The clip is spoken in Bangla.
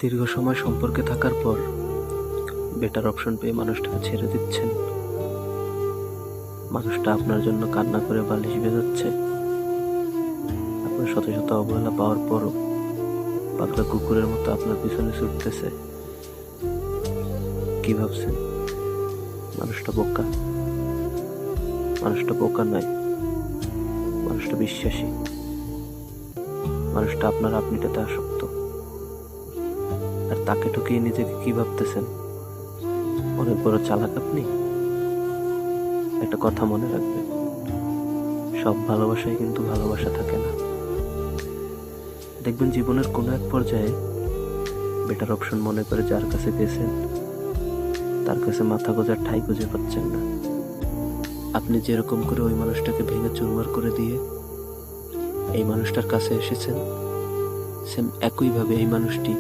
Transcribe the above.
দীর্ঘ সময় সম্পর্কে থাকার পর বেটার অপশন পেয়ে মানুষটাকে ছেড়ে দিচ্ছেন। মানুষটা আপনার জন্য কান্না করে বালিশ ভেজাচ্ছে। আপনার শত শত অবহেলা পাওয়ার পরও পাগলা কুকুরের মতো আপনার পিছনে ছুটতেছে। কি ভাবছেন মানুষটা বোকা? মানুষটা বোকা নয়, মানুষটা বিশ্বাসী। মানুষটা আপনার আপনিটাতে আসক্ত। আর তাকে ঠকিয়ে নিজেকে কি ভাবতেছেন অনেক বড় চালাক আপনি? একটা কথা মনে রাখবেন, সব ভালোবাসায় কিন্তু ভালোবাসা থাকে না। দেখবেন জীবনের কোনো এক পর্যায়ে বেটার অপশন মনে করে যার কাছে গেছেন তার কাছে মাথা গোঁজার ঠাঁই খুঁজে পাচ্ছেন না। আপনি যেরকম করে ওই মানুষটাকে ভেঙে চুরমার করে দিয়ে এই মানুষটার কাছে এসেছেন, সেম একইভাবে এই মানুষটি